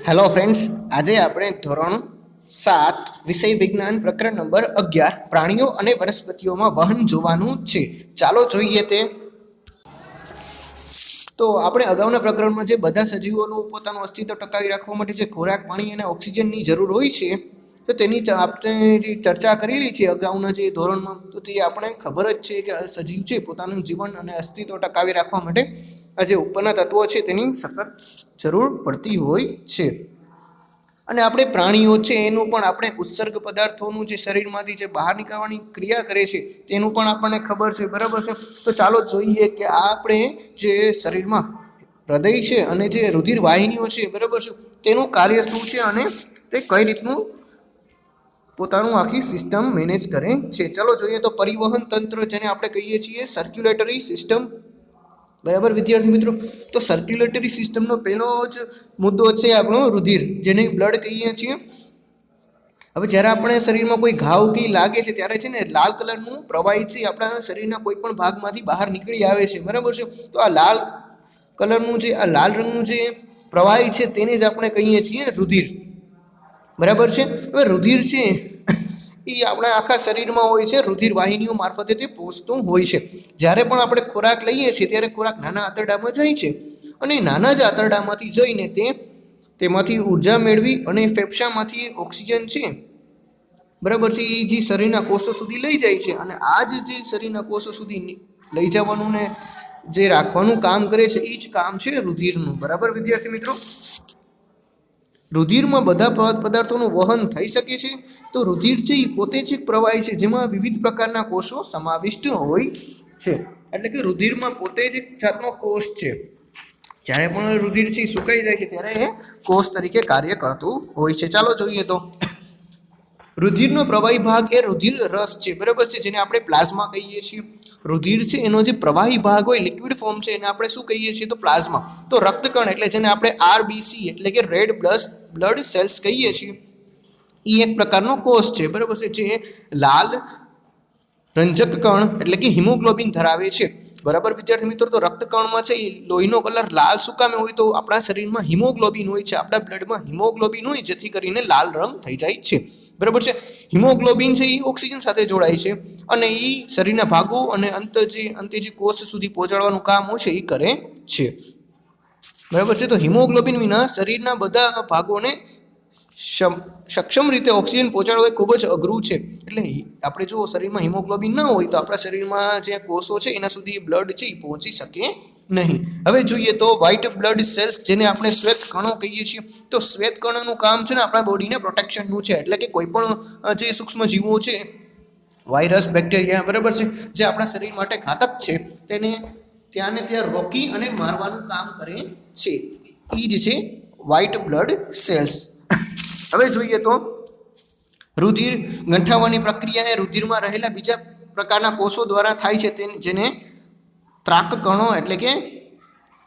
Hello friends, આજે આપણે ધોરણ 7 વિષય વિજ્ઞાન પ્રકરણ નંબર 11 પ્રાણીઓ અને વનસ્પતિઓમાં વહન જોવાનું છે. ચાલો જોઈએ તે. તો આપણે અગાઉના પ્રકરણમાં જે બધા સજીવોનું પોતાનું અસ્તિત્વ ટકાવી રાખવા માટે જે ખોરાક, પાણી અને ઓક્સિજનની જરૂર હોય છે, તો તેની આપણે જે ચર્ચા કરેલી છે અગાઉના જે ધોરણમાં, તો તે આપણે ખબર જ છે કે સજીવ છે પોતાનું જીવન અને અસ્તિત્વ ટકાવી રાખવા માટે આ જે ઉપરના તત્વો છે તેની સતત જરૂર પડતી હોય છે. અને આપણે પ્રાણીઓ છે એનું પણ આપણે ઉત્સર્ગ પદાર્થોનું જે શરીરમાંથી જે બહાર નીકળવાની ક્રિયા કરે છે તેનું પણ આપણને ખબર છે, બરાબર છે. તો ચાલો જોઈએ કે આપણે જે શરીરમાં હૃદય છે અને જે રુધિર વાહિનીઓ છે, બરાબર છે, તેનું કાર્ય શું છે અને તે કઈ રીતનું પોતાનું આખી સિસ્ટમ મેનેજ કરે છે. ચાલો જોઈએ. તો પરિવહન તંત્ર, જેને આપણે કહીએ છીએ સર્ક્યુલેટરી સિસ્ટમ, બરાબર વિદ્યાર્થી મિત્રો. તો સર્ક્યુલેટરી સિસ્ટમનો પહેલો જ મુદ્દો છે આપણો રુધિર, જેને બ્લડ કહીએ છીએ. હવે જ્યારે આપણે શરીરમાં કોઈ ઘાવ કે લાગે છે ત્યારે છે ને લાલ કલરનું પ્રવાહી છે આપણા શરીરના કોઈ પણ ભાગમાંથી બહાર નીકળી આવે છે, બરાબર છે. તો આ લાલ કલરનું જે આ લાલ રંગનું જે પ્રવાહી છે તેને જ આપણે કહીએ છીએ રુધિર, બરાબર છે. હવે રુધિર છે એ આપણા આખા શરીરમાં હોય છે, રુધિર વાહિનીઓ મારફતે તે પહોંચતું હોય છે. જ્યારે પણ આપણે ખોરાક લઈએ છીએ ત્યારે ખોરાક નાના આંતરડામાં જાય છે અને નાના જ આંતરડામાંથી જઈને તેમાંથી ઉર્જા મેળવી અને ફેફસામાંથી ઓક્સિજન છે, બરાબર છે, એ જે શરીરના કોષો સુધી લઈ જાય છે. અને આ જ જે શરીરના કોષો સુધી લઈ જવાનું ને જે રાખવાનું કામ કરે છે એ જ કામ છે રુધિરનું, બરાબર વિદ્યાર્થી મિત્રો. રુધિરમાં બધા પદાર્થોનું વહન થઈ શકે છે. તો રુધિર છે એ પોતે જ એક પ્રવાહી છે જેમાં વિવિધ પ્રકારના કોષો સમાવિષ્ટ હોય છે. એટલે કે રુધિરમાં પોતે જ એક જાતનો કોષ છે. જ્યારે પણ રુધિર છે સુકાઈ જાય છે ત્યારે એ કોષ તરીકે કાર્ય કરતું હોય છે. ચાલો જોઈએ. તો રુધિરનો પ્રવાહી ભાગ એ રુધિર રસ છે, બરાબર છે, જેને આપણે પ્લાઝ્મા કહીએ છીએ. રુધિર છે એનો જે પ્રવાહી ભાગ હોય, લિક્વિડ ફોર્મ છે, એને આપણે શું કહીએ છીએ? તો પ્લાઝ્મા. તો રક્તકણ એટલે જેને આપણે RBC એટલે કે રેડ બ્લડ સેલ્સ કહીએ છીએ, એ એક પ્રકારનો કોષ છે, બરાબર છે, જે લાલ રંજક કણ એટલે કે હિમોગ્લોબિન ધરાવે છે, બરાબર વિદ્યાર્થી મિત્રો. તો રક્તકણમાં છે એ લોહીનો કલર લાલ શું કામે હોય? તો આપણા શરીરમાં હિમોગ્લોબિન હોય છે, આપણા બ્લડમાં હિમોગ્લોબિન હોય, જેથી કરીને લાલ રંગ થઈ જાય છે, બરાબર છે. હિમોગ્લોબિન છે એ ઓક્સિજન સાથે જોડાય છે અને એ શરીરના ભાગો અને અંતે જે કોષ સુધી પહોંચાડવાનું કામ હોય છે એ કરે છે, બરાબર છે. તો હિમોગ્લોબિન વિના શરીરના બધા ભાગોને સક્ષમ રીતે ઓક્સિજન પહોંચાડવું એ ખૂબ જ અઘરું છે. એટલે આપણે જો શરીરમાં હિમોગ્લોબિન ન હોય તો આપણા શરીરમાં જે કોષો છે એના સુધી બ્લડ છે એ પહોંચી શકે નહીં. હવે જોઈએ તો વ્હાઇટ બ્લડ સેલ્સ, જેને આપણે શ્વેત કણો કહીએ છીએ. તો શ્વેત કણોનું કામ છે ને આપણા બોડીને પ્રોટેક્શનનું છે. એટલે કે કોઈ પણ જે સૂક્ષ્મ જીવો છે, વાયરસ, બેક્ટેરિયા, બરાબર છે, જે આપણા શરીર માટે ઘાતક છે, તેને ત્યાં ને ત્યાં રોકી અને મારવાનું કામ કરે છે. એ જ છે વ્હાઇટ બ્લડ સેલ્સ. હવે જોઈએ તો રુધિર ગંઠાવવાની પ્રક્રિયા એ રુધિરમાં રહેલા બીજા પ્રકારના કોષો દ્વારા થાય છે, જેને ત્રાક કણો એટલે કે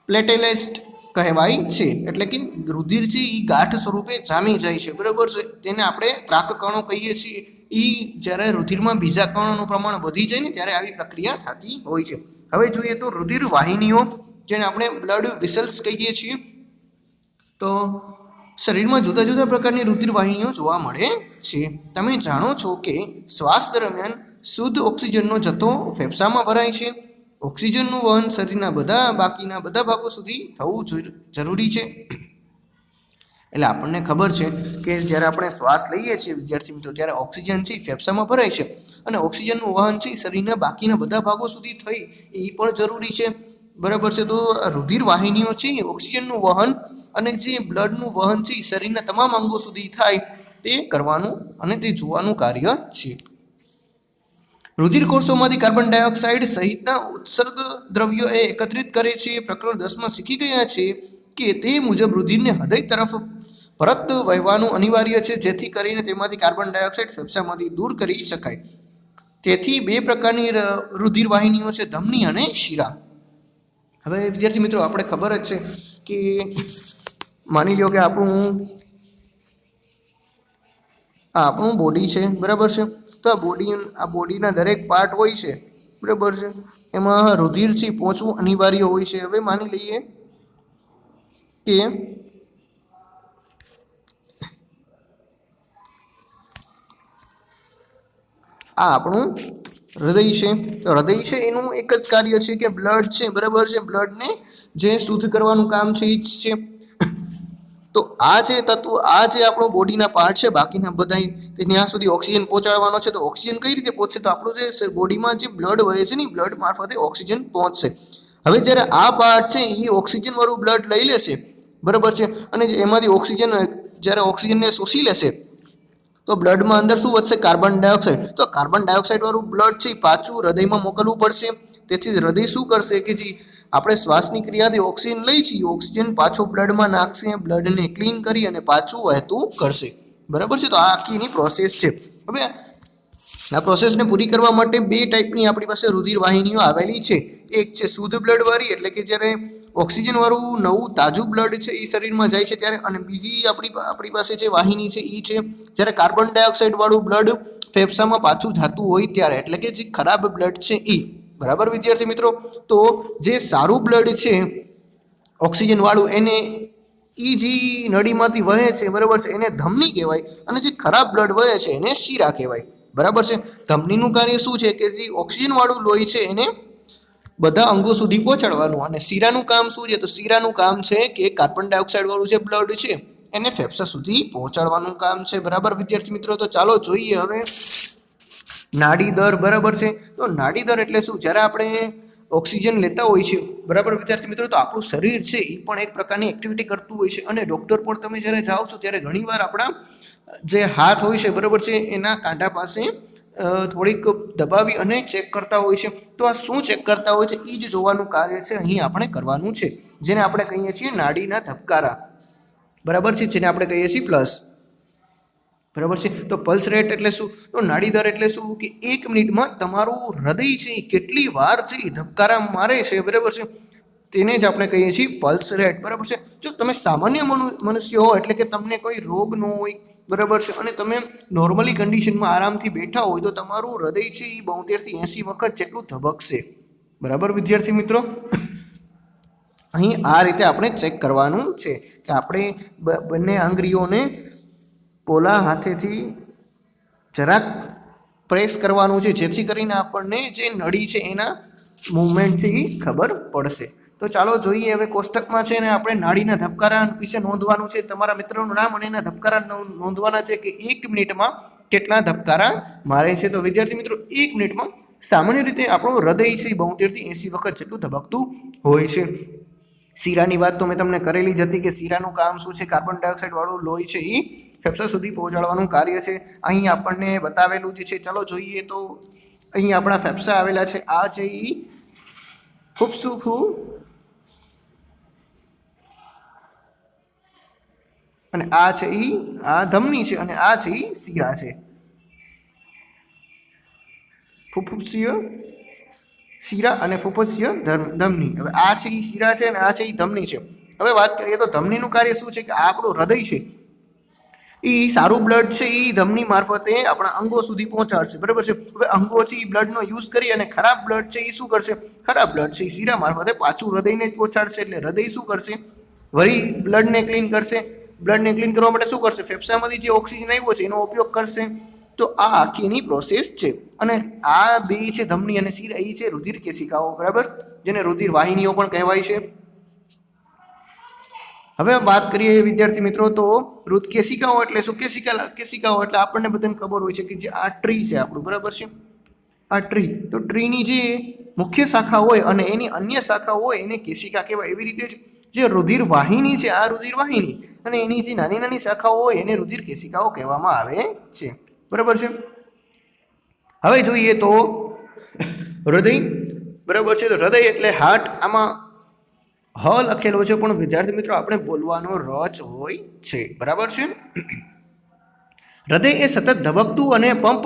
પ્લેટેલેટ કહેવાય છે. એટલે કે રુધિર છે એ ગાંઠ સ્વરૂપે જામી જાય છે, બરાબર છે, તેને આપણે ત્રાક કણો કહીએ છીએ. એ જ્યારે રુધિરમાં બીજા કણોનું પ્રમાણ વધી જાય ને ત્યારે આવી પ્રક્રિયા થતી હોય છે. હવે જોઈએ તો રુધિર વાહિનીઓ, જેને આપણે બ્લડ વેસલ્સ કહીએ છીએ. તો શરીરમાં જુદા જુદા પ્રકારની રુધિર વાહિનીઓ જોવા મળે છે. તમે જાણો છો કે શ્વાસ દરમિયાન શુદ્ધ ઓક્સિજનનો જથ્થો ફેફસામાં ભરાય છે. ઓક્સિજનનું વહન શરીરના બાકીના બધા ભાગો સુધી થવું જરૂરી છે. એટલે આપણને ખબર છે કે જ્યારે આપણે શ્વાસ લઈએ છીએ વિદ્યાર્થી મિત્રો, ત્યારે ઓક્સિજન છે ફેફસામાં ભરાય છે અને ઓક્સિજનનું વહન છે શરીરના બાકીના બધા ભાગો સુધી થઈ એ પણ જરૂરી છે, બરાબર છે. તો રુધિર વાહિનીઓ છે ઓક્સિજનનું વહન અને જે બ્લડનું વહન છે શરીરના તમામ અંગો સુધી થાય તે કરવાનું અને તે જોવાનું કાર્ય છે. રુધિર કોષોમાંથી કાર્બન ડાયોક્સાઇડ સહિતના ઉત્સર્ગ દ્રવ્યો એ એકત્રિત કરે છે. પ્રકરણ 10માં શીખી ગયા છે કે તે મુજબ રુધિરને હૃદય તરફ પરત વહેવાનું અનિવાર્ય છે, જેથી કરીને તેમાંથી કાર્બન ડાયોક્સાઇડ ફેફસામાંથી દૂર કરી શકાય. તેથી બે પ્રકારની રુધિર વાહિનીઓ છે, ધમની અને શિરા. હવે વિદ્યાર્થી મિત્રો, આપણે ખબર જ છે કે માની લો કે આપણું બોડી છે, બરાબર છે. તો આ બોડીના દરેક પાર્ટ હોય છે, બરાબર છે, એમાં રુધિર છે પહોંચવું અનિવાર્ય હોય છે. હવે માની લઈએ કે આ આપણું હૃદય છે. તો હૃદય છે એનું એક જ કાર્ય છે કે બ્લડ છે, બરાબર છે, બ્લડને જે શુદ્ધ કરવાનું કામ છે એ જ છે. તો આ જે તત્વ, આ જે આપણો બોડીના પાર્ટ છે બાકીના બધા ત્યાં સુધી ઓક્સિજન પહોંચાડવાનો છે. તો ઓક્સિજન કઈ રીતે પહોંચશે? તો આપણું જે બોડીમાં જે બ્લડ વહે છે ને, બ્લડ મારફતે ઓક્સિજન પહોંચશે. હવે જ્યારે આ પાર્ટ છે એ ઓક્સિજન વાળું બ્લડ લઈ લેશે, બરાબર છે, અને એમાંથી ઓક્સિજન જ્યારે ઓક્સિજનને શોષી લેશે તો બ્લડમાં અંદર શું વધશે? Carbon dioxide. તો કાર્બન ડાયોક્સાઇડ વાળું બ્લડ છે પાછું હૃદયમાં મોકલવું પડશે. તેથી હૃદય શું કરશે કે જે આપણે શ્વાસની ક્રિયાથી ઓક્સિજન લઈ છીએ, ઓક્સિજન પાછું બ્લડમાં નાખશે, બ્લડને ક્લીન કરી અને પાછું વહેતું કરશે, બરાબર છે. તો આ આખી એની પ્રોસેસ છે. હવે આ પ્રોસેસને પૂરી કરવા માટે બે ટાઈપની આપણી પાસે રુધિર વાહિનીઓ આવેલી છે. એક છે શુદ્ધ બ્લડ વાળી, એટલે કે જ્યારે ઓક્સિજન વાળું નવું તાજું બ્લડ છે એ શરીરમાં જાય છે ત્યારે, અને બીજી આપણી પાસે જે વાહિની છે એ છે જ્યારે કાર્બન ડાયોક્સાઇડ વાળું બ્લડ ફેફસામાં પાછું જતું હોય ત્યારે, એટલે કે જે ખરાબ બ્લડ છે એ, બરાબર વિદ્યાર્થી મિત્રો. તો જે સારું બ્લડ છે ઓક્સિજન વાળું એને એ જે નળીમાંથી વહે છે, બરાબર છે, એને ધમની કહેવાય, અને જે ખરાબ બ્લડ વહે છે એને શીરા કહેવાય, બરાબર છે. ધમનીનું કાર્ય શું છે કે જે ઓક્સિજન વાળું લોહી છે એને બધા અંગો સુધી પહોંચાડવાનું. અને શીરાનું કામ શું છે? તો શીરાનું કામ છે કે કાર્બન ડાયોક્સાઇડ વાળું જે બ્લડ છે એને ફેફસા સુધી પહોંચાડવાનું કામ છે, બરાબર વિદ્યાર્થી મિત્રો. તો ચાલો જોઈએ હવે નાડી દર, બરાબર છે. તો નાડી દર એટલે શું? જ્યારે આપણે ઓક્સિજન લેતા હોય છે, બરાબર વિદ્યાર્થી મિત્રો, તો આપણું શરીર છે એ પણ એક પ્રકારની એક્ટિવિટી કરતું હોય છે. અને ડૉક્ટર પણ તમે જ્યારે જાઓ છો ત્યારે ઘણીવાર આપણા જે હાથ હોય છે, બરાબર છે, એના કાંટા પાસે થોડીક દબાવી અને ચેક કરતા હોય છે. તો આ શું ચેક કરતા હોય છે એ જ જોવાનું કાર્ય છે અહીં આપણે કરવાનું છે, જેને આપણે કહીએ છીએ નાડીના ધબકારા, બરાબર છે, જેને આપણે કહીએ છીએ પ્લસ, બરાબર છે. તો પલ્સ રેટ એટલે શું? તો નાડી દર એટલે શું કે 1 મિનિટમાં તમારું હૃદય છે એ કેટલી વાર છે એ ધબકારા મારે છે, બરાબર છે, તેને જ આપણે કહીએ છીએ પલ્સ રેટ, બરાબર છે. જો તમે સામાન્ય મનુષ્ય હો, એટલે કે તમને કોઈ રોગ ન હોય, બરાબર છે, અને તમે નોર્મલી કન્ડિશનમાં આરામથી બેઠા હોય તો તમારું હૃદય છે એ 72 થી 80 વખત જેટલું ધબકશે, બરાબર વિદ્યાર્થી મિત્રો. અહીં આ રીતે આપણે ચેક કરવાનું છે કે આપણે બંને આંગળીઓને પોલા હાથેથી જરાક પ્રેસ કરવાનું છે, જેથી કરીને આપણને જે નળી છે એના મૂવમેન્ટ છે એ ખબર પડશે. તો ચાલો જોઈએ હવે કોષ્ટકમાં છે ને આપણે નાડીના ધબકારા વિશે નોંધવાનું છે. તમારા મિત્રોનું નામ અને એના ધબકારા નોંધવાના છે કે 1 મિનિટમાં કેટલા ધબકારા મારે છે. તો વિદ્યાર્થી મિત્રો 1 મિનિટમાં સામાન્ય રીતે આપણું હૃદય છે 72 થી 80 વખત જેટલું ધબકતું હોય છે. શીરાની વાત તો મેં તમને કરેલી જ હતી કે શીરાનું કામ શું છે? કાર્બન ડાયોક્સાઇડ વાળું લોહી છે એ ફેફસા સુધી પહોંચાડવાનું કાર્ય છે. અહીં આપણને બતાવેલું જ છે. ચાલો જોઈએ. તો અહીં આપણા ફેફસા આવેલા છે. આ છે એ ફૂફસુફુ અને આ છે એ આ ધમની છે અને આ છે એ શીરા છે. ફૂફુસીય શીરા અને ફૂફુસીય ધમની. હવે આ છે એ શીરા છે અને આ છે એ ધમની છે. હવે વાત કરીએ તો ધમનીનું કાર્ય શું છે કે આ આપણું હૃદય છે એ સારું બ્લડ છે એ ધમની મારફતે આપણા અંગો સુધી પહોંચાડશે, બરાબર છે. હવે અંગો છે એ બ્લડનો યુઝ કરી અને ખરાબ બ્લડ છે એ શું કરશે? ખરાબ બ્લડ છે એ શીરા મારફતે પાછું હૃદયને જ પહોંચાડશે. એટલે હૃદય શું કરશે? વળી બ્લડને ક્લીન કરશે. બ્લડને ક્લીન કરવા માટે શું કરશે? ફેફસામાંથી જે ઓક્સિજન આવ્યો છે એનો ઉપયોગ કરશે. તો આ આખી એની પ્રોસેસ છે. અને આ બે છે ધમની અને શીરા, એ છે રુધિર કેશિકાઓ, બરાબર, જેને રુધિર વાહિનીઓ પણ કહેવાય છે. હવે વાત કરીએ વિદ્યાર્થી મિત્રો તો કેશિકાઓ એટલે શું? કેશિકાઓ એટલે આપણને બધાને ખબર હોય છે કે જે આ ટ્રી છે આપણું, બરાબર છે, આ ટ્રી. તો ટ્રીની જે મુખ્ય શાખા હોય અને એની અન્ય શાખા હોય એને કેશિકા કહેવાય. એવી રીતે જે રુધિર વાહિની છે આ રુધિર વાહિની અને એની જે નાની નાની શાખાઓ હોય એને રુધિર કેશિકાઓ કહેવામાં આવે છે, બરાબર છે. હવે જોઈએ તો હૃદય, બરાબર છે. તો હૃદય એટલે હાર્ટ. આમાં હ લખેલો છે પણ વિદ્યાર્થી મિત્રો આપણે બોલવાનો ર જ હોય છે, બરાબર છે. હૃદય એ સતત ધબકતું અને પંપ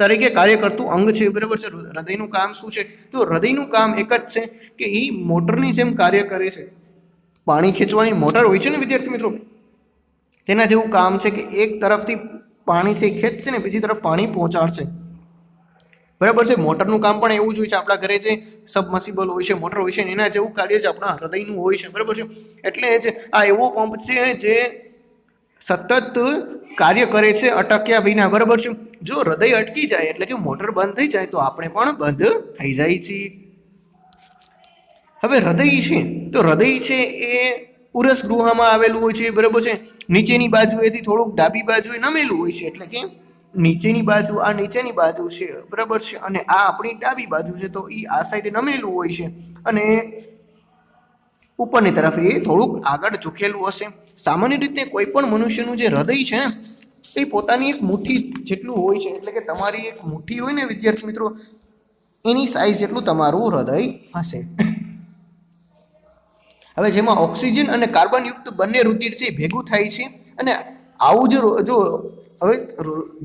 તરીકે કાર્ય કરતું અંગ છે, બરાબર છે. હૃદયનું કામ શું છે? તો હૃદયનું કામ એક જ છે કે એ મોટરની જેમ કાર્ય કરે છે. પાણી ખેંચવાની મોટર હોય છે ને વિદ્યાર્થી મિત્રો, તેના જેવું કામ છે કે એક તરફથી પાણી છે ખેંચશે ને બીજી તરફ પાણી પહોંચાડશે, બરાબર છે. મોટરનું કામ પણ એવું જ હોય છે. આપણા ઘરે જે સબમર્સિબલ હોય છે, મોટર હોય છે, એના જેવું કાર્ય જ આપણા હૃદયનું હોય છે, બરાબર છે. એટલે જ આ એવો પંપ છે જે સતત કાર્ય કરે છે અટક્યા વિના, બરાબર છે. જો હૃદય અટકી જાય એટલે કે મોટર બંધ થઈ જાય તો આપણે પણ બંધ થઈ જાય છીએ. હવે હૃદય છે તો હૃદય છે એ ઉરસ ગૃહમાં આવેલું હોય છે, બરાબર છે. નીચેની બાજુએથી થોડુંક ડાબી બાજુએ નમેલું હોય છે, એટલે કે નીચેની બાજુ આ નીચેની બાજુ છે, બરાબર છે, અને આ આપણી ડાબી બાજુ છે, તો એ આ સાઈડ નમેલું હોય છે અને ઉપરની તરફ એ થોડુંક આગળ ઝૂકેલું હશે. સામાન્ય રીતે કોઈ પણ મનુષ્યનું જે હૃદય છે ને એ પોતાની એક મુઠ્ઠી જેટલું હોય છે, એટલે કે તમારી એક મુઠ્ઠી હોય ને વિદ્યાર્થી મિત્રો, એની સાઈઝ જેટલું તમારું હૃદય હશે. હવે જેમાં ઓક્સિજન અને કાર્બનયુક્ત બંને રુધિર છે ભેગું થાય છે, અને આવું જો હવે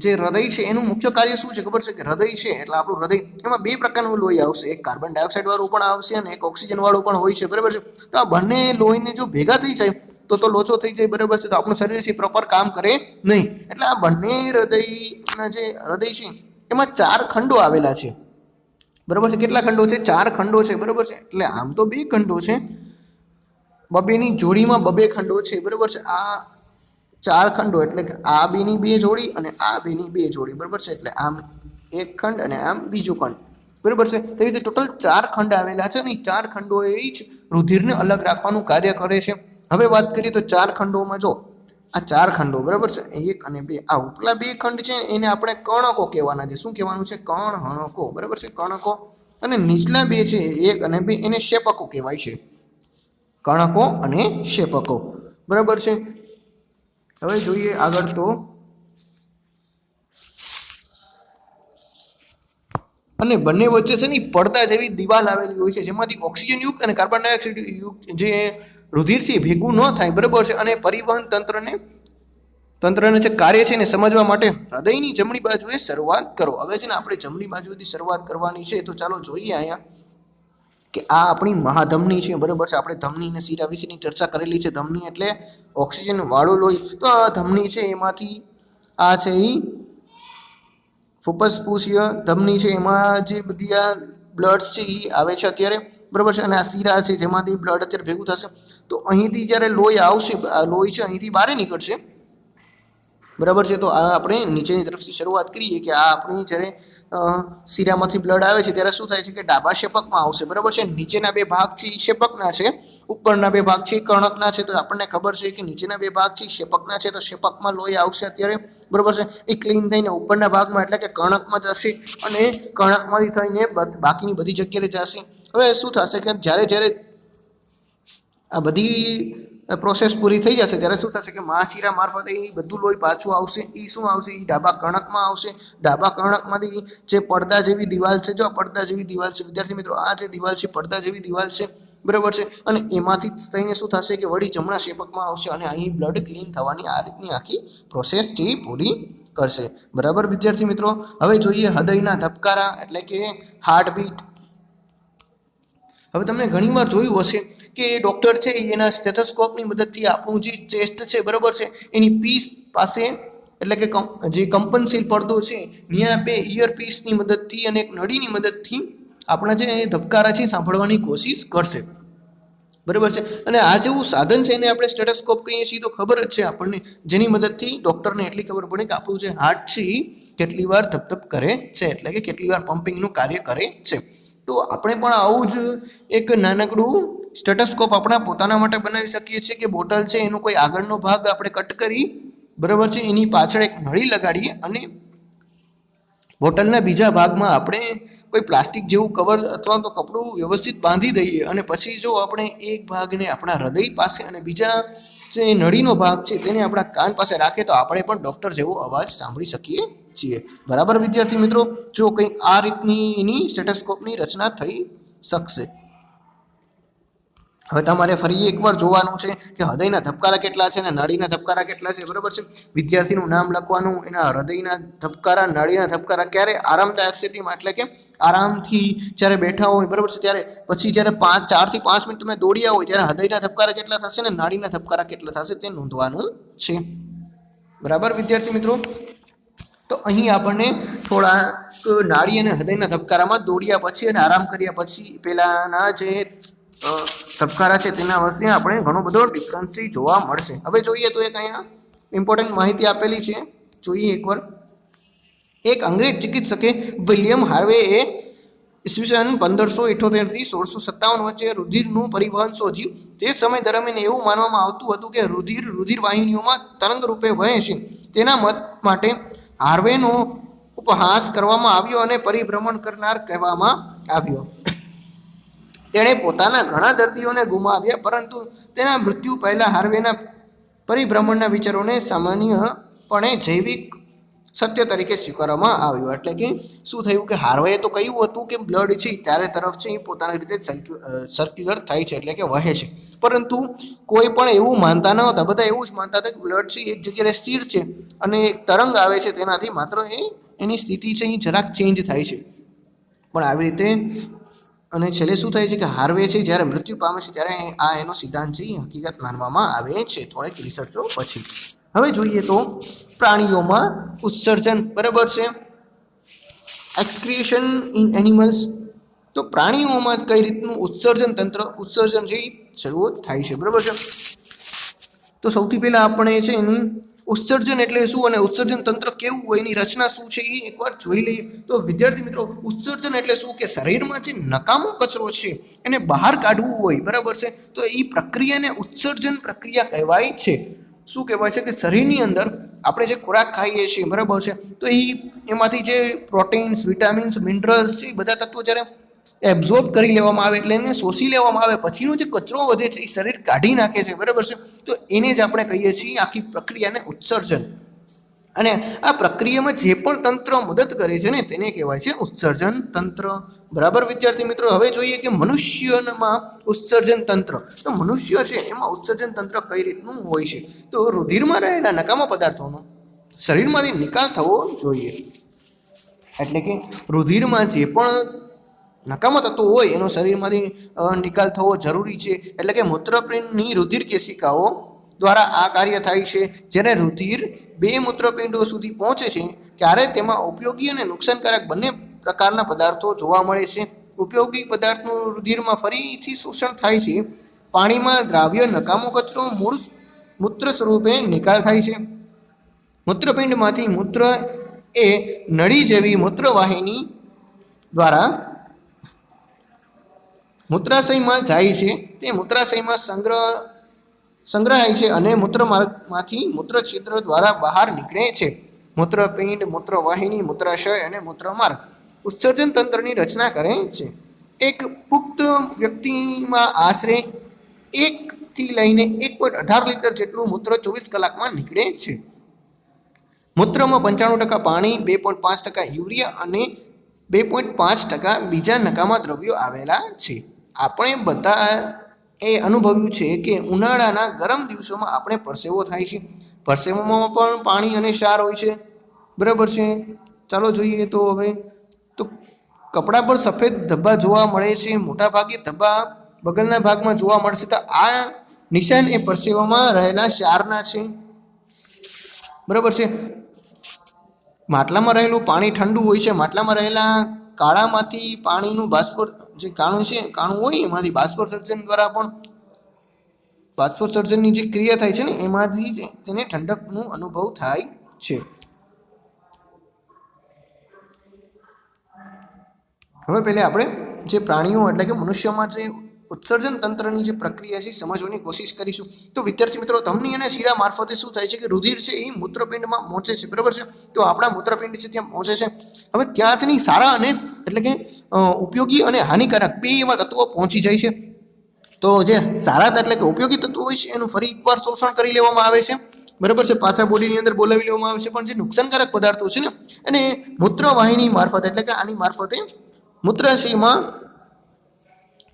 જે હૃદય છે એનું મુખ્ય કાર્ય શું છે ખબર છે? કે હૃદય છે એટલે આપણું હૃદય, એમાં બે પ્રકારનું લોહી આવશે, એક કાર્બન ડાયોક્સાઇડ વાળું પણ આવશે અને એક ઓક્સિજન વાળું પણ હોય છે, બરાબર છે. તો આ બંને લોહીને જો ભેગા થઈ જાય તો લોચો થઈ જાય, બરાબર છે. તો આપણું શરીર છે પ્રોપર કામ કરે નહીં. એટલે આ બંને હૃદયના જે હૃદય છે એમાં 4 ખંડો આવેલા છે, બરાબર છે. કેટલા ખંડો છે? 4 ખંડો છે, બરાબર છે. એટલે આમ તો 2 ખંડો છે, બબેની જોડીમાં 2 ખંડો છે, બરાબર છે. આ 4 ખંડો એટલે કે આ બેની 2 જોડી અને આ બેની 2 જોડી, બરાબર છે. એટલે આમ એક ખંડ અને આમ બીજું ખંડ, બરાબર છે. તો એ રીતે ટોટલ 4 ખંડ આવેલા છે અને 4 ખંડોએ જ રુધિરને અલગ રાખવાનું કાર્ય કરે છે. હવે વાત કરીએ તો 4 ખંડોમાં જો આ 4 ખંડો, બરાબર છે, 1 અને 2, આ ઉપલા 2 ખંડ છે એને આપણે કર્ણકો કહેવાના છે. શું કહેવાનું છે? કર્ણકો, બરાબર છે, કર્ણકો. અને નીચલા 2 છે 1 અને 2 એને શેપકો કહેવાય છે, કર્ણકો અને શેપકો, બરાબર છે. હવે જોઈએ આગળ તો અને બંને વચ્ચે છે ને પડદા જેવી દિવાલ આવેલી હોય છે, જેમાંથી ઓક્સિજન યુક્ત અને કાર્બન ડાયોક્સાઇડ યુક્ત જે રુધિર છે ભેગું ન થાય, બરાબર છે. અને પરિવહન તંત્રને જે કાર્ય છે એને સમજવા માટે હૃદયની જમણી બાજુએ શરૂઆત કરો. હવે છે ને આપણે જમણી બાજુથી શરૂઆત કરવાની છે, તો ચાલો જોઈએ અહીંયા કે આ આપણી મહાધમની છે, બરાબર છે. આપણે ધમની અને શિરા વિશેની ચર્ચા કરેલી છે. ધમની એટલે ઓક્સિજન વાળું લોહી. તો આ ધમની છે એમાંથી આ છે એ ફૂફસફૂસીય ધમની છે, એમાં જે બધી આ બ્લડ છે એ આવે છે અત્યારે, બરાબર છે. અને આ શિરા છે જેમાંથી બ્લડ અત્યારે ભેગું થશે. તો અહીંથી જ્યારે લોહી આવશે, આ લોહી છે અહીંથી બહાર નીકળશે, બરાબર છે. તો આ આપણે નીચેની તરફથી શરૂઆત કરીએ કે આ આપણી જ્યારે શિરામાંથી બ્લડ આવે છે ત્યારે શું થાય છે કે ડાબા શેપકમાં આવશે, બરાબર છે. નીચેના 2 ભાગ છે એ શેપકના છે, ઉપરના 2 ભાગ છે એ કર્ણકના છે. તો આપણને ખબર છે કે નીચેના 2 ભાગ છે શેપકના છે, તો શેપકમાં લોહી આવશે અત્યારે, બરાબર છે. એ ક્લીન થઈને ઉપરના ભાગમાં એટલે કે કર્ણકમાં જશે અને કર્ણકમાંથી થઈને બાકીની બધી જગ્યાએ જશે. હવે શું થશે કે જ્યારે આ બધી પ્રોસેસ પૂરી થઈ જશે ત્યારે શું થશે કે મહાશિરા મારફતે એ બધું લોહી પાછું આવશે. એ શું આવશે? એ ડાબા કર્ણકમાં આવશે. ડાબા કર્ણકમાંથી જે પડદા જેવી દિવાલ છે, જો પડદા જેવી દિવાલ છે વિદ્યાર્થી મિત્રો, આ જે દિવાલ છે પડદા જેવી દિવાલ છે, બરાબર છે. અને એમાંથી થઈને શું થશે કે વળી જમણા શેપકમાં આવશે અને અહીં બ્લડ ક્લીન થવાની આ રીતની આખી પ્રોસેસ છે પૂરી કરશે, બરાબર વિદ્યાર્થી મિત્રો. હવે જોઈએ હૃદયના ધબકારા એટલે કે હાર્ટબીટ. હવે તમને ઘણીવાર જોયું હશે કે ડૉક્ટર છે એના સ્ટેથોસ્કોપની મદદથી આપણું જે ચેસ્ટ છે, બરાબર છે, એની પીસ પાસે એટલે કે જે કંપનશીલ પડદો છે ત્યાં 2 ઇયરપીસની મદદથી અને એક નળીની મદદથી આપણા જે ધબકારા છે સાંભળવાની કોશિશ કરશે, બરાબર છે. અને આ જેવું સાધન છે એને આપણે સ્ટેથોસ્કોપ કહીએ છીએ. તો ખબર જ છે આપણને, જેની મદદથી ડૉક્ટરને એટલી ખબર પડે કે આપણું જે હાર્ટ છે એ કેટલી વાર ધબધબ કરે છે, એટલે કે કેટલી વાર પમ્પિંગનું કાર્ય કરે છે. તો આપણે પણ આવું જ એક નાનકડું સ્ટેથોસ્કોપ આપણા પોતાના માટે બનાવી શકીએ છીએ કે બોટલ છે એનો કોઈ આગળનો ભાગ આપણે કટ કરી, બરાબર છે, એની પાછળ એક નળી લગાડીએ અને બોટલના બીજા ભાગમાં આપણે કોઈ પ્લાસ્ટિક જેવું કવર અથવા તો કપડું વ્યવસ્થિત બાંધી દઈએ અને પછી જો આપણે એક ભાગને આપણા હૃદય પાસે અને બીજા જે નળીનો ભાગ છે તેને આપણા કાન પાસે રાખીએ તો આપણે પણ ડૉક્ટર જેવો અવાજ સાંભળી શકીએ છીએ, બરાબર વિદ્યાર્થી મિત્રો. જો કંઈક આ રીતની એની સ્ટેથોસ્કોપની રચના થઈ શકશે. હવે તમારે ફરી એકવાર જોવાનું છે કે હૃદયના ધબકારા કેટલા છે અને નાડીના ધબકારા કેટલા છે, બરાબર છે. વિદ્યાર્થીનું નામ લખવાનું, એના હૃદયના ધબકારા, નાડીના ધબકારા ક્યારે આરામદાયક સ્થિતિમાં એટલે કે આરામથી જ્યારે બેઠા હોય, બરાબર છે, ત્યારે પછી જ્યારે 4 થી 5 મિનિટ તમે દોડ્યા હોય ત્યારે હૃદયના ધબકારા કેટલા થશે ને નાડીના ધબકારા કેટલા થશે તે નોંધવાનું છે, બરાબર વિદ્યાર્થી મિત્રો. તો અહીં આપણને થોડાક નાડી અને હૃદયના ધબકારામાં દોડ્યા પછી અને આરામ કર્યા પછી પહેલાંના જે ધબકારા છે તેના વચ્ચે આપણે ઘણો બધો ડિફરન્સ જોવા મળશે. હવે જોઈએ તો એક અહીંયા ઇમ્પોર્ટન્ટ માહિતી આપેલી છે, જોઈએ એકવાર. એક અંગ્રેજ ચિકિત્સકે વિલિયમ હાર્વેએ ઈસવીસન 1578 થી 1657 વચ્ચે રુધિરનું પરિવહન શોધ્યું. તે સમય દરમિયાન એવું માનવામાં આવતું હતું કે રુધિર વાહિનીઓમાં તરંગ રૂપે વહે છે. તેના મત માટે હાર્વેનો ઉપહાસ કરવામાં આવ્યો અને પરિભ્રમણ કરનાર કહેવામાં આવ્યો. તેણે પોતાના ઘણા દર્દીઓને ગુમાવ્યા, પરંતુ તેના મૃત્યુ પહેલાં હાર્વેના પરિભ્રમણના વિચારોને સામાન્યપણે જૈવિક સત્ય તરીકે સ્વીકારવામાં આવ્યું. એટલે કે શું થયું કે હાર્વેએ તો કહ્યું હતું કે બ્લડ છે ત્યારે તરફ છે એ પોતાની રીતે સર્ક્યુલર થાય છે, એટલે કે વહે છે, પરંતુ કોઈ પણ એવું માનતા ન હતા. બધા એવું જ માનતા હતા કે બ્લડ છે એક જગ્યાએ સ્થિર છે અને એક તરંગ આવે છે, તેનાથી માત્ર એની સ્થિતિ છે એ જરાક ચેન્જ થાય છે. પણ આવી રીતે અને છેલ્લે શું થાય છે કે હાર્વે છે જ્યારે મૃત્યુ પામે છે ત્યારે આ એનો સિદ્ધાંત છે એ હકીકત માનવામાં આવે છે થોડીક રિસર્ચો પછી. હવે જોઈએ તો પ્રાણીઓમાં ઉત્સર્જન, બરાબર છે, એક્સક્રીશન ઇન એનિમલ્સ. તો પ્રાણીઓમાં કઈ રીતનું ઉત્સર્જન જે શરૂઆત થાય છે, બરાબર છે. તો સૌથી પહેલાં આપણે છે એની ઉત્સર્જન એટલે શું અને ઉત્સર્જન તંત્ર કેવું હોય, એની રચના શું છે એ એકવાર જોઈ લઈએ. તો વિદ્યાર્થી મિત્રો, ઉત્સર્જન એટલે શું કે શરીરમાં જે નકામો કચરો છે એને બહાર કાઢવું હોય, બરાબર છે, તો એ પ્રક્રિયાને ઉત્સર્જન પ્રક્રિયા કહેવાય છે. શું કહેવાય છે કે શરીરની અંદર આપણે જે ખોરાક ખાઈએ છીએ, બરાબર છે, તો એમાંથી જે પ્રોટીન્સ, વિટામિન્સ, મિનરલ્સ છે એ બધા તત્વો જ્યારે એબ્ઝોર્બ કરી લેવામાં આવે એટલે એને શોષી લેવામાં આવે પછીનો જે કચરો વધે છે એ શરીર કાઢી નાખે છે, બરાબર છે, તો એને જ આપણે કહીએ છીએ આખી પ્રક્રિયાને ઉત્સર્જન. અને આ પ્રક્રિયામાં જે પણ તંત્ર મદદ કરે છે ને તેને કહેવાય છે ઉત્સર્જન તંત્ર. બરાબર વિદ્યાર્થી મિત્રો, હવે જોઈએ કે મનુષ્યમાં ઉત્સર્જન તંત્ર. તો મનુષ્ય છે એમાં ઉત્સર્જન તંત્ર કઈ રીતનું હોય છે. તો રુધિરમાં રહેલા નકામા પદાર્થોનો શરીરમાંથી નિકાલ થવો જોઈએ. એટલે કે રુધિરમાં જે પણ નકામા તત્વો હોય એનો શરીરમાંથી નિકાલ થવો જરૂરી છે. એટલે કે મૂત્રપિંડની રુધિર કેશિકાઓ દ્વારા આ કાર્ય થાય છે. જ્યારે રુધિર 2 મૂત્રપિંડો સુધી પહોંચે છે ત્યારે તેમાં ઉપયોગી અને નુકસાનકારક બંને પ્રકારના પદાર્થો જોવા મળે છે. ઉપયોગી પદાર્થનું રુધિરમાં ફરીથી શોષણ થાય છે. પાણીમાં દ્રાવ્ય નકામો કચરો મૂત્ર સ્વરૂપે નિકાલ થાય છે. મૂત્રપિંડમાંથી મૂત્ર એ નળી જેવી મૂત્રવાહિની દ્વારા મૂત્રાશયમાં જાય છે. તે મૂત્રાશયમાં સંગ્રહાય છે અને મૂત્રમાર્ગમાંથી મૂત્રછિદ્ર દ્વારા બહાર નીકળે છે. મૂત્રપિંડ, મૂત્રવાહિની, મૂત્રાશય અને મૂત્રમાર્ગ ઉત્સર્જન તંત્રની રચના કરે છે. એક પુખ્ત વ્યક્તિમાં આશરે 1 થી લઈને 1.18 લીટર જેટલું મૂત્ર 24 કલાકમાં નીકળે છે. મૂત્રમાં 95% પાણી, 2.5% યુરિયા અને 2.5% બીજા નકામા દ્રવ્યો આવેલા છે. આપણે બધા એ અનુભવ્યું છે કે ઉનાળાના ગરમ દિવસોમાં આપણે પરસેવો થાય છે. પરસેવામાં પણ પાણી અને ક્ષાર હોય છે, બરાબર છે. ચાલો જોઈએ તો હવે તો કપડા પર સફેદ ધબ્બા જોવા મળે છે. મોટાભાગે ધબ્બા બગલના ભાગમાં જોવા મળશે. તો આ નિશાન એ પરસેવામાં રહેલા ક્ષારના છે, બરાબર છે. માટલામાં રહેલું પાણી ઠંડુ હોય છે. માટલામાં રહેલા કાળામાંથી પાણીનું જે કાણું હોય એમાંથી બાષ્પોત્સર્જન દ્વારા પણ બાષ્પોત્સર્જનની જે ક્રિયા થાય છે ને એમાંથી તેને ઠંડકનો અનુભવ થાય છે. હવે પહેલાં આપણે જે પ્રાણીઓ એટલે કે મનુષ્યમાં જે ઉત્સર્જન તંત્રની જે પ્રક્રિયા છે સમજવાની કોશિશ કરીશું. તો વિદ્યાર્થી મિત્રો, ધમની અને શિરા મારફતે શું થાય છે કે રુધિર છે એ મૂત્રપિંડમાં પહોંચે છે, બરાબર છે. તો આપણા મૂત્રપિંડ છે ત્યાં પહોંચે છે. હવે ત્યાં જ નહીં સારા અને એટલે કે ઉપયોગી અને હાનિકારક બે એવા તત્વો પહોંચી જાય છે. તો જે સારા એટલે કે ઉપયોગી તત્વો હોય છે એનું ફરી એકવાર શોષણ કરી લેવામાં આવે છે, બરાબર છે, પાછા બોડીની અંદર બોલાવી લેવામાં આવે છે. પણ જે નુકસાનકારક પદાર્થો છે ને એને મૂત્રવાહિની મારફતે એટલે કે આની મારફતે મૂત્રાશયમાં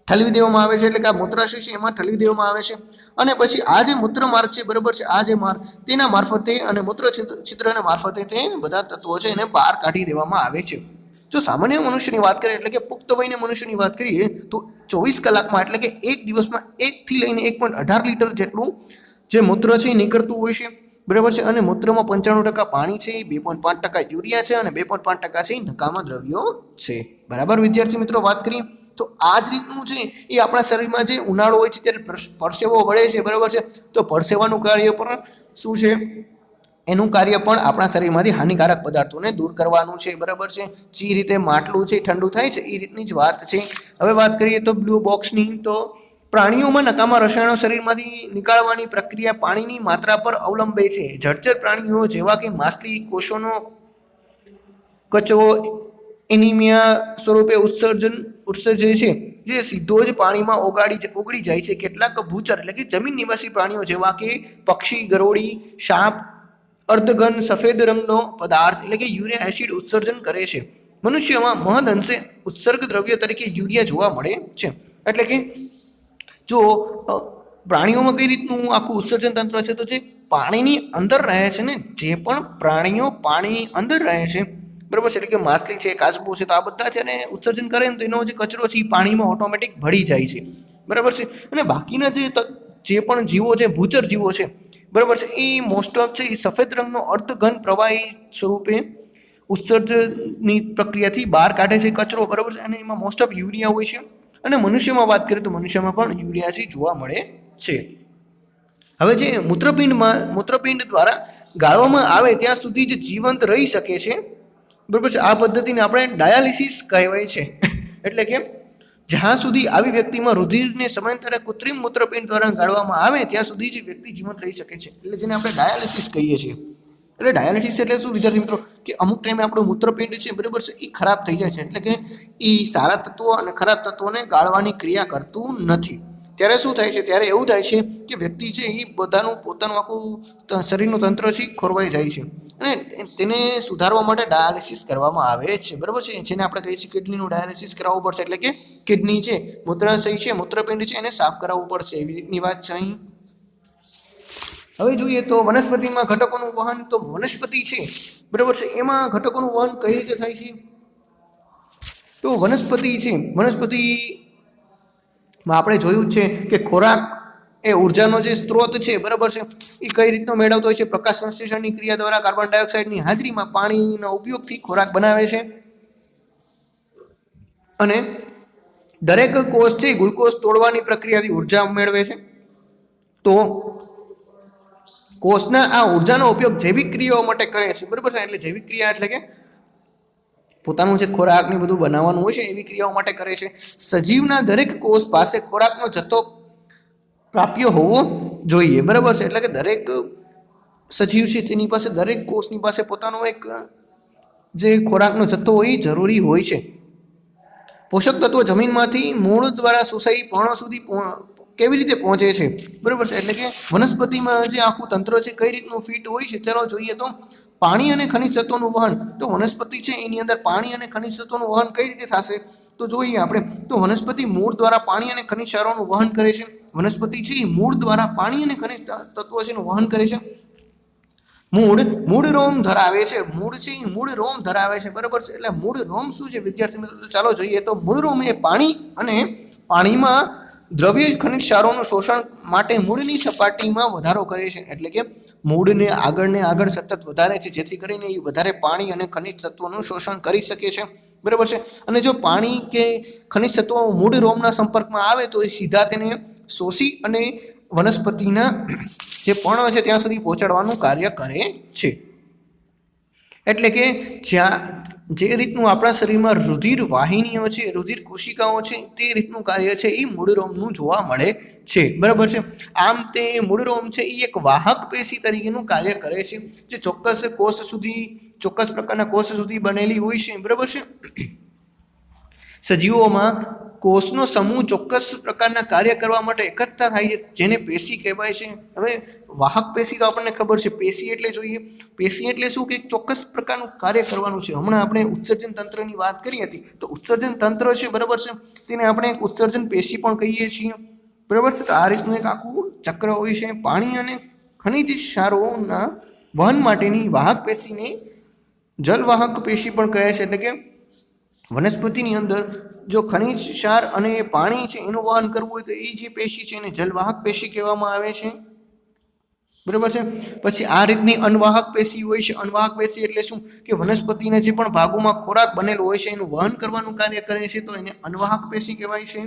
ઠલવી દેવામાં આવે છે. એટલે કે આ મૂત્રાશય છે એમાં ઠલવી દેવામાં આવે છે અને પછી આ જે મૂત્રમાર્ગ છે, બરાબર છે, આ જે માર્ગ તેના મારફતે અને મૂત્રછિદ્રના મારફતે તે બધા તત્વો છે એને બહાર કાઢી દેવામાં આવે છે. જો સામાન્ય મનુષ્યની વાત કરીએ એટલે કે પુખ્ત વયના મનુષ્યની વાત કરીએ તો 24 કલાકમાં એટલે કે એક દિવસમાં 1 થી લઈને 1.18 લીટર જેટલું જે મૂત્ર છે એ નીકળતું હોય છે, બરાબર છે. અને મૂત્રમાં 95% પાણી છે, 2.5% યુરિયા છે અને 2.5% છે નકામા દ્રવ્યો છે. બરાબર વિદ્યાર્થી મિત્રો, વાત કરીએ તો આ જ રીતનું છે એ આપણા શરીરમાં જે ઉનાળો હોય છે ત્યારે પરસેવો વળે છે, બરાબર છે. તો પરસેવાનું કાર્ય પણ શું છે એનું કાર્ય પણ આપણા શરીરમાંથી હાનિકારક પદાર્થોને દૂર કરવાનું છે, બરાબર છે. જે રીતે માટલું છે ઠંડુ થાય છે એ રીતની જ વાત છે. હવે વાત કરીએ તો બ્લુ બોક્સની, તો પ્રાણીઓમાં નકામા રસાયણો શરીરમાંથી નીકાળવાની પ્રક્રિયા પાણીની માત્રા પર અવલંબે છે. જળચર પ્રાણીઓ જેવા કે માછલી કોષોનો કચરો એનિમિયા સ્વરૂપે ઉત્સર્જે છે, જે સીધો જ પાણીમાં ઓગળી જાય છે. કેટલાક ભૂચર એટલે કે જમીન નિવાસી પ્રાણીઓ જેવા કે પક્ષી, ગરોળી, સાપ અર્ધઘન સફેદ રંગનો પદાર્થ એટલે કે યુરિયા એસિડ ઉત્સર્જન કરે છે. મનુષ્યમાં મહદ અંશે ઉત્સર્ગ દ્રવ્ય તરીકે યુરિયા જોવા મળે છે. એટલે કે જો પ્રાણીઓમાં કઈ રીતનું આખું ઉત્સર્જન તંત્ર છે, તો જે પાણીની અંદર રહે છે ને, જે પણ પ્રાણીઓ પાણીની અંદર રહે છે, બરાબર છે, એટલે કે માછલી છે, કાચબો છે, તો આ બધા છે ને ઉત્સર્જન કરે ને તો એનો જે કચરો છે એ પાણીમાં ઓટોમેટિક ભળી જાય છે, બરાબર છે. અને બાકીના જે પણ જીવો છે, ભૂચર જીવો છે, બરાબર છે, એ મોસ્ટ ઓફ છે એ સફેદ રંગનો અર્ધઘન પ્રવાહી સ્વરૂપે ઉત્સર્જનની પ્રક્રિયાથી બહાર કાઢે છે કચરો, બરાબર છે, અને એમાં મોસ્ટ ઓફ યુરિયા હોય છે. અને મનુષ્યમાં વાત કરીએ તો મનુષ્યમાં પણ યુરિયા જોવા મળે છે. હવે જે મૂત્રપિંડ દ્વારા ગાળવામાં આવે ત્યાં સુધી જ જીવંત રહી શકે છે, બરાબર છે. આ પદ્ધતિને આપણે ડાયાલિસિસ કહેવાય છે. એટલે કે જ્યાં સુધી આવી વ્યક્તિમાં રુધિરને સમયાંતરે કૃત્રિમ મૂત્રપિંડ દ્વારા ગાળવામાં આવે ત્યાં સુધી જ વ્યક્તિ જીવંત રહી શકે છે, એટલે જેને આપણે ડાયાલિસિસ કહીએ છીએ. એટલે ડાયાલિસિસ એટલે શું વિદ્યાર્થી મિત્રો, કે અમુક ટાઈમે આપણું મૂત્રપિંડ છે, બરાબર છે, એ ખરાબ થઈ જાય છે, એટલે કે એ સારા તત્વો અને ખરાબ તત્વોને ગાળવાની ક્રિયા કરતું નથી. ત્યારે શું થાય છે, ત્યારે એવું થાય છે કે વ્યક્તિ છે એ પોતાનું આખું શરીરનું તંત્ર છે ખોરવાઈ જાય છે, અને તેને સુધારવા માટે ડાયાલિસિસ કરવામાં આવે છે, બરાબર છે. જેને આપણે કહીએ છીએ કિડનીનું ડાયાલિસિસ કરાવવું પડશે, એટલે કે કિડની છે, મૂત્રાશય છે, મૂત્રપિંડ છે, એને સાફ કરાવવું પડશે, એવી રીતની વાત છે અહીં. હવે જોઈએ તો વનસ્પતિમાં ઘટકોનું વહન, તો વનસ્પતિ છે, બરાબર છે, એમાં ઘટકોનું વહન કઈ રીતે થાય છે, તો વનસ્પતિમાં આપણે જોયું છે કે ખોરાક એ ઉર્જાનો જે સ્ત્રોત છે, બરાબર છે, એ કઈ રીતનો મેળવતો હોય છે, પ્રકાશ સંશ્લેષણની ક્રિયા દ્વારા કાર્બન ડાયોક્સાઇડની હાજરીમાં પાણીના ઉપયોગથી ખોરાક બનાવે છે. અને દરેક કોષ છે ગ્લુકોઝ તોડવાની પ્રક્રિયાથી ઉર્જા મેળવે છે. તો કોષના આ ઉર્જાનો ઉપયોગ જૈવિક ક્રિયાઓ માટે કરે છે, બરાબર છે. એટલે જૈવિક ક્રિયા એટલે કે પોતાનું જે ખોરાક ને બધું બનાવવાનું હોય છે એવી ક્રિયાઓ માટે કરે છે. સજીવના દરેક કોષ પાસે ખોરાકનો જથ્થો પ્રાપ્ય હોવો જોઈએ, બરાબર છે. એટલે કે દરેક સજીવ છે તેની પાસે, દરેક કોષની પાસે પોતાનો એક જે ખોરાકનો જથ્થો હોય એ જરૂરી હોય છે. પોષક તત્વો જમીનમાંથી મૂળ દ્વારા શોષાઈ પર્ણો સુધી કેવી રીતે પહોંચે છે, બરાબર છે. એટલે કે વનસ્પતિમાં જે આખું તંત્ર છે કઈ રીતનું ફિટ હોય છે, ચાલો જોઈએ તો પાણી અને ખનિજ તત્વોનું વહન, તો વનસ્પતિ છે એની અંદર પાણી અને ખનિજ તત્વોનું વહન કઈ રીતે થશે, તો જોઈએ આપણે. તો વનસ્પતિ મૂળ દ્વારા પાણી અને ખનિજ ક્ષારોનું વહન કરે છે. વનસ્પતિ છે એ મૂળ દ્વારા પાણી અને ખનિજ તત્વો છે એનું વહન કરે છે. મૂળ રોમ ધરાવે છે, મૂળ છે એ મૂળ રોમ ધરાવે છે, બરાબર છે. એટલે મૂળ રોમ શું છે વિદ્યાર્થી મિત્રો, તો ચાલો જોઈએ તો મૂળ રોમ એ પાણી અને પાણીમાં દ્રવ્ય ખનિજ ક્ષારોનું શોષણ માટે મૂળની સપાટીમાં વધારો કરે છે. એટલે કે મૂળને આગળ સતત વધારે છે, જેથી કરીને એ વધારે પાણી અને ખનિજ તત્વોનું શોષણ કરી શકે છે, બરાબર છે. અને જો પાણી કે ખનિજ તત્વો મૂળ રોમના સંપર્કમાં આવે તો એ સીધા તેને શોષી અને વનસ્પતિના જે પર્ણો છે ત્યાં સુધી પહોંચાડવાનું કાર્ય કરે છે. એટલે કે જે રીતનું આપણા શરીરમાં રુધિર વાહિનીઓ છે, રુધિર કોશિકાઓ છે, તે રીતનું કાર્ય છે એ મૂળ રોમનું જોવા મળે છે, બરાબર છે. આમ તે મૂળ રોમ છે એ એક વાહક પેશી તરીકેનું કાર્ય કરે છે, જે ચોક્કસ પ્રકારના કોષ સુધી બનેલી હોય છે, બરાબર છે. સજીવોમાં કોષનો સમૂહ ચોક્કસ પ્રકારના કાર્ય કરવા માટે એકઠા થાય છે, જેને પેશી કહેવાય છે. હવે વાહક પેશી તો આપણને ખબર છે, પેશી એટલે જોઈએ, પેશી એટલે શું, કે ચોક્કસ પ્રકારનું કાર્ય કરવાનું છે. હમણાં આપણે ઉત્સર્જન તંત્રની વાત કરી હતી, તો ઉત્સર્જન તંત્ર છે, બરાબર છે, તેને આપણે એક ઉત્સર્જન પેશી પણ કહીએ છીએ, બરાબર છે. તો આ રીતનું એક આખું ચક્ર હોય છે. પાણી અને ખનિજ ક્ષારોના વહન માટેની વાહક પેશીને જલવાહક પેશી પણ કહે છે. એટલે કે વનસ્પતિની અંદર જો ખનિજ ક્ષાર અને પાણી છે એનું વહન કરવું હોય તો એ જે પેશી છે એને જલવાહક પેશી કહેવામાં આવે છે, બરાબર છે. પછી આ રીતની અનવાહક પેશી હોય છે. અનવાહક પેશી એટલે શું, કે વનસ્પતિના જે પણ ભાગોમાં ખોરાક બનેલો હોય છે એનું વહન કરવાનું કાર્ય કરે છે, તો એને અનવાહક પેશી કહેવાય છે.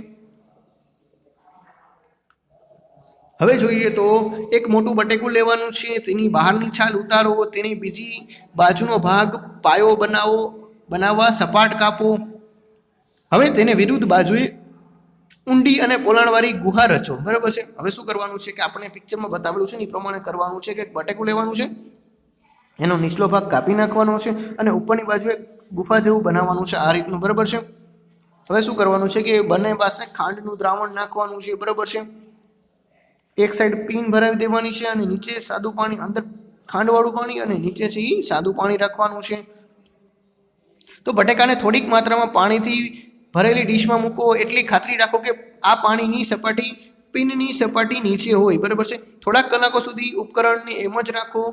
હવે જોઈએ તો એક મોટું બટેકું લેવાનું છે, તેની બહારની છાલ ઉતારો, તેની બીજી બાજુનો ભાગ પાયો બનાવવા સપાટ કાપો. હવે તેને વિરુદ્ધ બાજુએ ઊંડી અને પોલાણવાળી ગુહા રચો. બરાબર છે. હવે શું કરવાનું છે કે આપણે પિક્ચરમાં બતાવેલું છે ને એ પ્રમાણે કરવાનું છે કે બટેકું લેવાનું છે, એનો નીચલો ભાગ કાપી નાખવાનો છે અને ઉપરની બાજુએ ગુફા જેવું બનાવવાનું છે આ રીતનું. બરાબર છે. હવે શું કરવાનું છે કે બંને પાસે ખાંડનું દ્રાવણ નાખવાનું છે. બરાબર છે. એક સાઈડ પિન ભરાવી દેવાની છે અને નીચે સાદું પાણી, અંદર ખાંડવાળું પાણી અને નીચે છે એ સાદું પાણી રાખવાનું છે. તો બટેકાને થોડીક માત્રામાં પાણીથી ભરેલી ડીશમાં મૂકો. એટલી ખાતરી રાખો કે આ પાણીની સપાટી પિનની સપાટી નીચે હોય. બરાબર છે. થોડાક કલાકો સુધી ઉપકરણને એમ જ રાખો.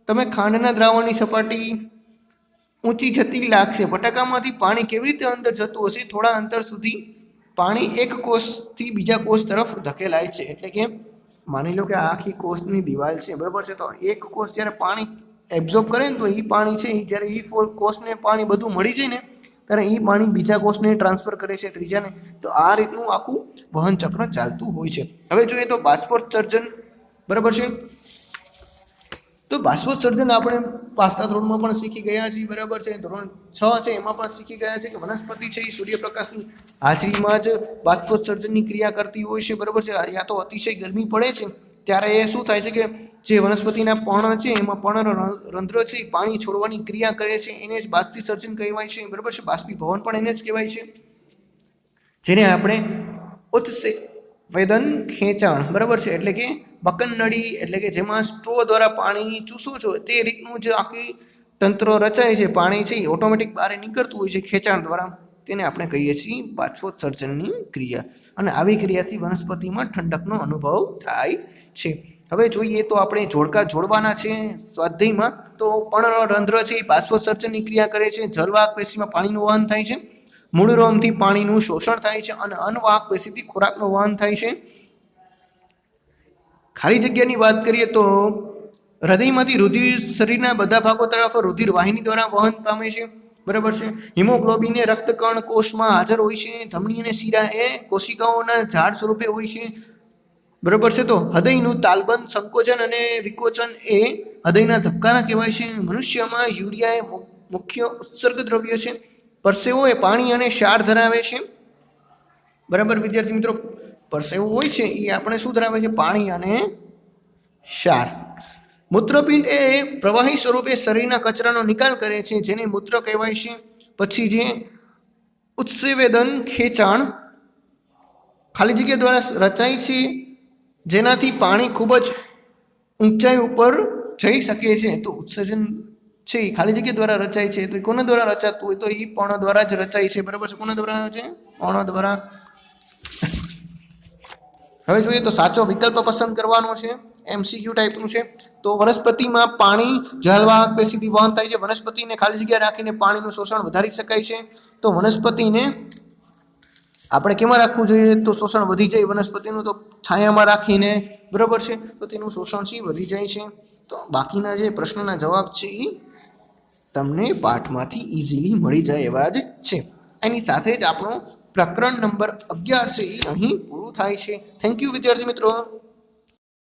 તમે ખાંડના દ્રાવણની સપાટી ઊંચી જતી લાગશે. બટાકામાંથી પાણી કેવી રીતે અંદર જતું હશે? થોડા અંતર સુધી પાણી એક કોષથી બીજા કોષ તરફ ધકેલાય છે. એટલે કે માની લો કે આ આખી કોષની દિવાલ છે. બરાબર છે. તો એક કોષ જ્યારે પાણી એબ્ઝોર્બ કરે ને તો એ પાણી છે એ જ્યારે એ કોષને પાણી બધું મળી જાય ને ત્યારે એ પાણી બીજા કોષને ટ્રાન્સફર કરે છે, ત્રીજાને. તો આ રીતનું આખું વહન ચક્ર ચાલતું હોય છે. હવે જોઈએ તો બાષ્પોત્સર્જન. બરાબર છે. તો બાષ્પોત્સર્જન આપણે પાછલા ધોરણમાં પણ શીખી ગયા છીએ. બરાબર છે. ધોરણ 6 છે એમાં પણ શીખી ગયા છે કે વનસ્પતિ છે એ સૂર્યપ્રકાશની હાજરીમાં જ બાષ્પોત્સર્જનની ક્રિયા કરતી હોય છે. બરાબર છે. યા તો અતિશય ગરમી પડે છે ત્યારે એ શું થાય છે કે જે વનસ્પતિના પર્ણ છે એમાં પર્ણરંધ્ર છે એ પાણી છોડવાની ક્રિયા કરે છે, એને જ બાષ્પીસર્જન કહેવાય છે. બરાબર છે. બાષ્પીભવન પણ એને જ કહેવાય છે, જેને આપણે ઉત્સેવદન ખેંચાણ. બરાબર છે. એટલે કે બકનનળી, એટલે કે જેમાં સ્ટ્રો દ્વારા પાણી ચૂસો છો તે રીતનું જે આખી તંત્ર રચાય છે, પાણી છે એ ઓટોમેટિક બહાર નીકળતું હોય છે ખેંચાણ દ્વારા, તેને આપણે કહીએ છીએ બાષ્પોત્સર્જનની ક્રિયા. અને આવી ક્રિયાથી વનસ્પતિમાં ઠંડકનો અનુભવ થાય છે. હવે જોઈએ તો આપણે જોડકા જોડવાના છે સ્વાધ્યાયમાં. તો પર્ણરંધ્ર છે એ બાષ્પોત્સર્જનની ક્રિયા કરે છે. જલવાહક પેશીમાં પાણીનું વહન થાય છે. મૂળરોમથી પાણીનું શોષણ થાય છે અને અનવાહક પેશીથી ખોરાકનું વહન થાય છે. ખાલી જગ્યાની વાત કરીએ તો હૃદયમાંથી રુધિર શરીરના બધા ભાગો તરફ રુધિર વાહિની દ્વારા વહન પામે છે. બરાબર છે. હિમોગ્લોબિન એ રક્તકણ કોષમાં હાજર હોય છે. ધમની અને શીરા એ કોશિકાઓના ઝાડ સ્વરૂપે હોય છે. બરાબર છે. તો હૃદયનું તાલબંધ સંકોચન અને વિકોચન એ હૃદયના ધબકારા કહેવાય છે. મનુષ્યમાં યુરિયા એ મુખ્ય ઉત્સર્ગ દ્રવ્ય છે. પરસેવો એ પાણી અને ક્ષાર ધરાવે છે. બરાબર વિદ્યાર્થી મિત્રો, પરસેવો હોય છે એ આપણે શું ધરાવે છે? પાણી અને ક્ષાર. મૂત્રપિંડ એ પ્રવાહી સ્વરૂપે શરીરના કચરાનો નિકાલ કરે છે, જેને મૂત્ર કહેવાય છે. પછી જે ઉત્સેવદન ખેંચાણ ખાલી જગ્યા દ્વારા રચાય છે, જેનાથી પાણી ખૂબ જ ઊંચાઈ ઉપર જઈ શકે છે. તો ઉત્સર્જન છે એ ખાલી જગ્યા દ્વારા રચાય છે. તો એ કોના દ્વારા રચાતું હોય? તો એ પર્ણ દ્વારા જ રચાય છે. બરાબર છે. કોના દ્વારા છે? પર્ણ દ્વારા. હવે જોઈએ તો સાચો વિકલ્પ પસંદ કરવાનો છે. MCQ ટાઈપનું છે. તો વનસ્પતિમાં પાણી જલવાહક પેશીથી વહન થાય છે. વનસ્પતિને ખાલી જગ્યા રાખીને પાણીનું શોષણ વધારી શકાય છે. તો વનસ્પતિને આપણે કેમાં રાખવું જોઈએ? તો શોષણ વધી જાય વનસ્પતિનું તો છાયામાં રાખીને. બરાબર છે. તો તેનું શોષણ છે વધી જાય છે. તો બાકીના જે પ્રશ્નોના જવાબ છે એ તમને પાઠમાંથી ઇઝીલી મળી જાય એવા જ છે. એની સાથે જ આપણો પ્રકરણ નંબર 11 છે એ અહીં પૂરું થાય છે. થેન્ક યુ વિદ્યાર્થી મિત્રો.